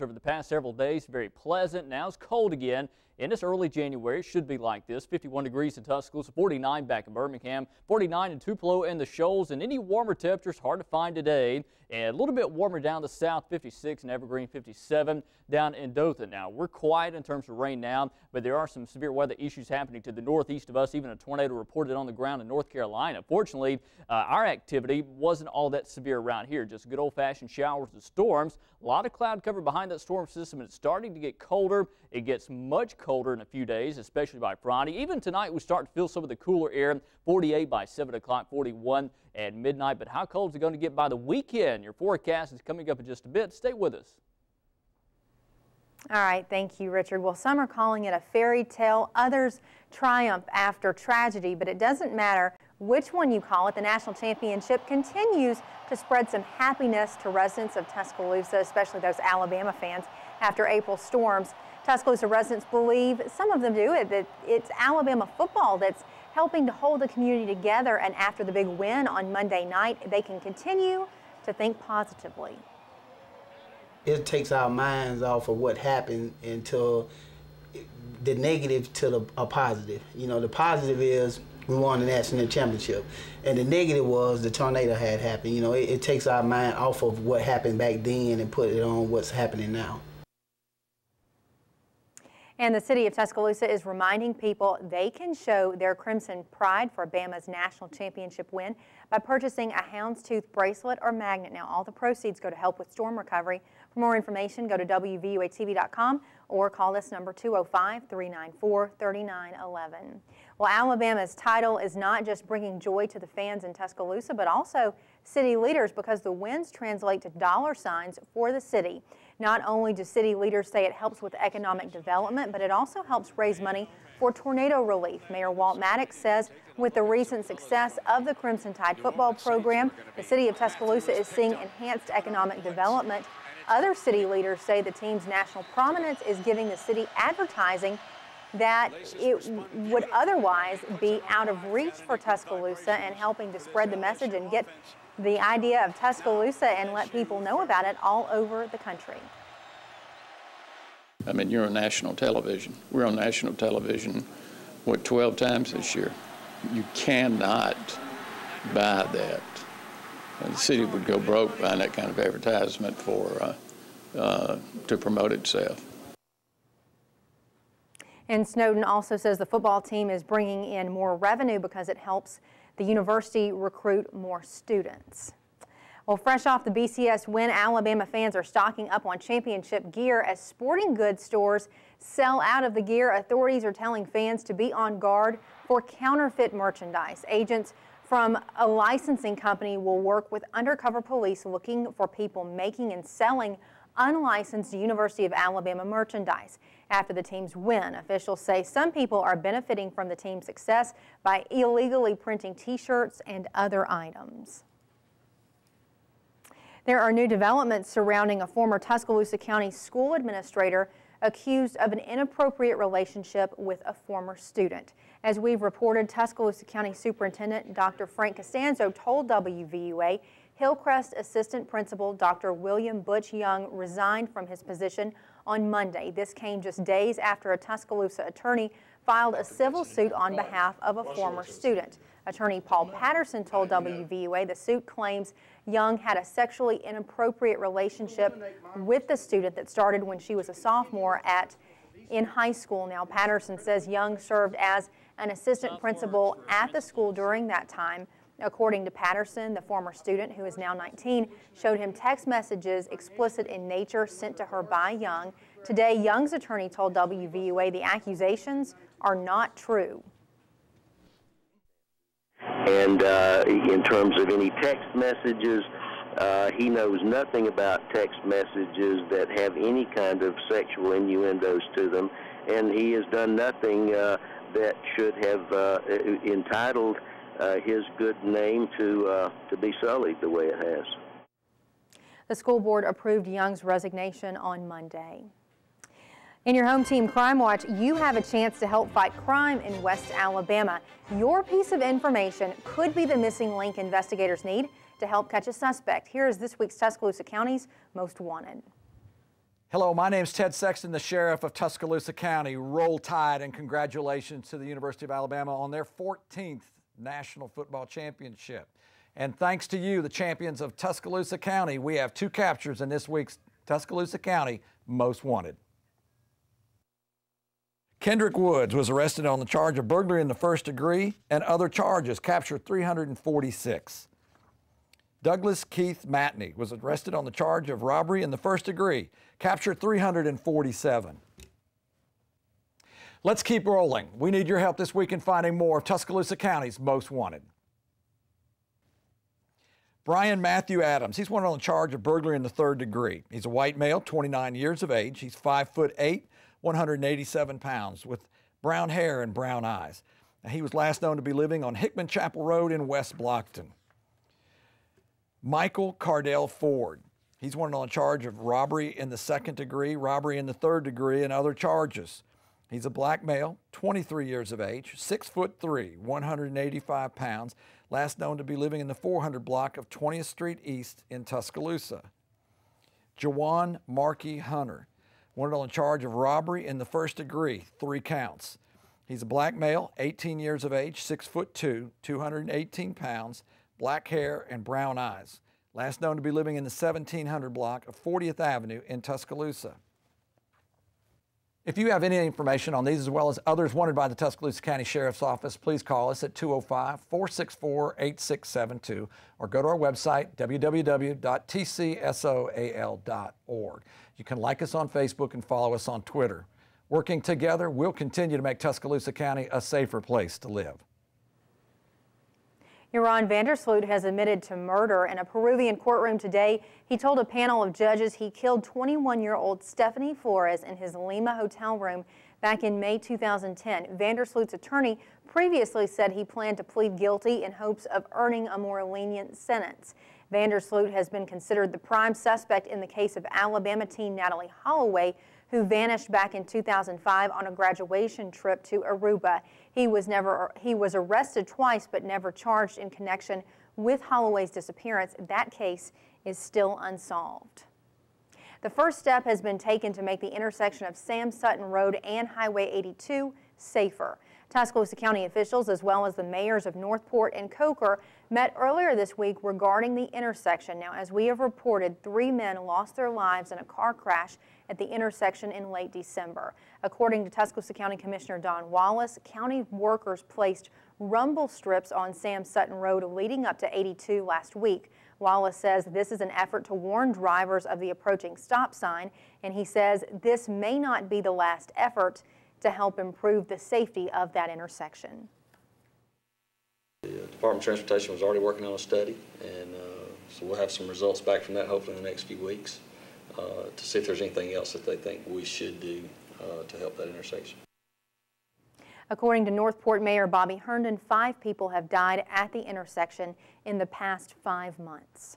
Over the past several days, very pleasant. Now it's cold again. And it's early January. It should be like this. 51 degrees in Tuscaloosa, 49 back in Birmingham, 49 in Tupelo and the Shoals. And any warmer temperatures hard to find today. And a little bit warmer down the south, 56 in Evergreen, 57 down in Dothan. Now we're quiet in terms of rain now, but there are some severe weather issues happening to the northeast of us. Even a tornado reported on the ground in North Carolina. Fortunately, our activity wasn't all that severe around here. Just good old-fashioned showers and storms. A lot of cloud cover behind that storm system, and it's starting to get colder. It gets much colder in a few days, especially by Friday. Even tonight, we start to feel some of the cooler air. 48 by 7 o'clock, 41 at midnight. But how cold is it going to get by the weekend? Your forecast is coming up in just a bit. Stay with us. All right, thank you, Richard. Well, some are calling it a fairy tale, others triumph after tragedy, but it doesn't matter which one you call it. The national championship continues to spread some happiness to residents of Tuscaloosa, especially those Alabama fans after April storms. Tuscaloosa residents believe, some of them do, that it's Alabama football that's helping to hold the community together, and after the big win on Monday night, they can continue to think positively. It takes our minds off of what happened into the negative to a positive. You know, the positive is we won the national championship, and the negative was the tornado had happened. You know, it takes our mind off of what happened back then and put it on what's happening now. And the city of Tuscaloosa is reminding people they can show their crimson pride for Bama's national championship win by purchasing a houndstooth bracelet or magnet. Now, all the proceeds go to help with storm recovery. For more information, go to WVUATV.com or call this number 205-394-3911. Well, Alabama's title is not just bringing joy to the fans in Tuscaloosa, but also city leaders, because the wins translate to dollar signs for the city. Not only do city leaders say it helps with economic development, but it also helps raise money for tornado relief. Mayor Walt Maddox says with the recent success of the Crimson Tide football program, the city of Tuscaloosa is seeing enhanced economic development. Other city leaders say the team's national prominence is giving the city advertising that it would otherwise be out of reach for Tuscaloosa, and helping to spread the message and get the idea of Tuscaloosa and let people know about it all over the country. I mean, you're on national television. We're on national television, what, 12 times this year? You cannot buy that. The city would go broke buying that kind of advertisement for to promote itself. And Snowden also says the football team is bringing in more revenue because it helps the university recruit more students. Well, fresh off the BCS win, Alabama fans are stocking up on championship gear as sporting goods stores sell out of the gear. Authorities are telling fans to be on guard for counterfeit merchandise. Agents from a licensing company will work with undercover police looking for people making and selling unlicensed University of Alabama merchandise. After the team's win, officials say some people are benefiting from the team's success by illegally printing T-shirts and other items. There are new developments surrounding a former Tuscaloosa County school administrator accused of an inappropriate relationship with a former student. As we've reported, Tuscaloosa County Superintendent Dr. Frank Costanzo told WVUA Hillcrest Assistant Principal Dr. William Butch Young resigned from his position on Monday. This came just days after a Tuscaloosa attorney filed a civil suit on behalf of a former student. Attorney Paul Patterson told WVUA the suit claims Young had a sexually inappropriate relationship with the student that started when she was a sophomore in high school. Now, Patterson says Young served as an assistant principal at the school during that time. According to Patterson, the former student, who is now 19, showed him text messages explicit in nature sent to her by Young. Today, Young's attorney told WVUA the accusations are not true. And in terms of any text messages, he knows nothing about text messages that have any kind of sexual innuendos to them, and he has done nothing that should have entitled his good name to be sullied the way it has. The school board approved Young's resignation on Monday. In your home team Crime Watch, you have a chance to help fight crime in West Alabama. Your piece of information could be the missing link investigators need to help catch a suspect. Here is this week's Tuscaloosa County's Most Wanted. Hello, my name's Ted Sexton, the Sheriff of Tuscaloosa County. Roll Tide, and congratulations to the University of Alabama on their 14th National Football Championship. And thanks to you, the champions of Tuscaloosa County, we have 2 captures in this week's Tuscaloosa County Most Wanted. Kendrick Woods was arrested on the charge of burglary in the first degree and other charges, captured 346. Douglas Keith Matney was arrested on the charge of robbery in the first degree, captured 347. Let's keep rolling. We need your help this week in finding more of Tuscaloosa County's Most Wanted. Brian Matthew Adams, he's wanted on the charge of burglary in the third degree. He's a white male, 29 years of age. He's 5'8", 187 pounds, with brown hair and brown eyes. Now, he was last known to be living on Hickman Chapel Road in West Blockton. Michael Cardell Ford, he's wanted on a charge of robbery in the second degree, robbery in the third degree, and other charges. He's a black male, 23 years of age, 6'3", 185 pounds, last known to be living in the 400 block of 20th Street East in Tuscaloosa. Jawan Markey Hunter, wanted on a charge of robbery in the first degree, 3 counts. He's a black male, 18 years of age, 6'2", 218 pounds, black hair and brown eyes, last known to be living in the 1700 block of 40th Avenue in Tuscaloosa. If you have any information on these as well as others wanted by the Tuscaloosa County Sheriff's Office, please call us at 205-464-8672 or go to our website, www.tcsoal.org. You can like us on Facebook and follow us on Twitter. Working together, we'll continue to make Tuscaloosa County a safer place to live. Ron Vandersloot has admitted to murder in a Peruvian courtroom today. He told a panel of judges he killed 21-year-old Stephanie Flores in his Lima hotel room back in May 2010. Vandersloot's attorney previously said he planned to plead guilty in hopes of earning a more lenient sentence. Vandersloot has been considered the prime suspect in the case of Alabama teen Natalie Holloway, who vanished back in 2005 on a graduation trip to Aruba. He was arrested twice but never charged in connection with Holloway's disappearance. That case is still unsolved. The first step has been taken to make the intersection of Sam Sutton Road and Highway 82 safer. Tuscaloosa County officials, as well as the mayors of Northport and Coker, met earlier this week regarding the intersection. Now, as we have reported, 3 men lost their lives in a car crash at the intersection in late December. According to Tuscaloosa County Commissioner Don Wallace, county workers placed rumble strips on Sam Sutton Road leading up to 82 last week. Wallace says this is an effort to warn drivers of the approaching stop sign, and he says this may not be the last effort to help improve the safety of that intersection. The Department of Transportation was already working on a study, and so we'll have some results back from that hopefully in the next few weeks to see if there's anything else that they think we should do to help that intersection. According to Northport Mayor Bobby Herndon, 5 people have died at the intersection in the past 5 months.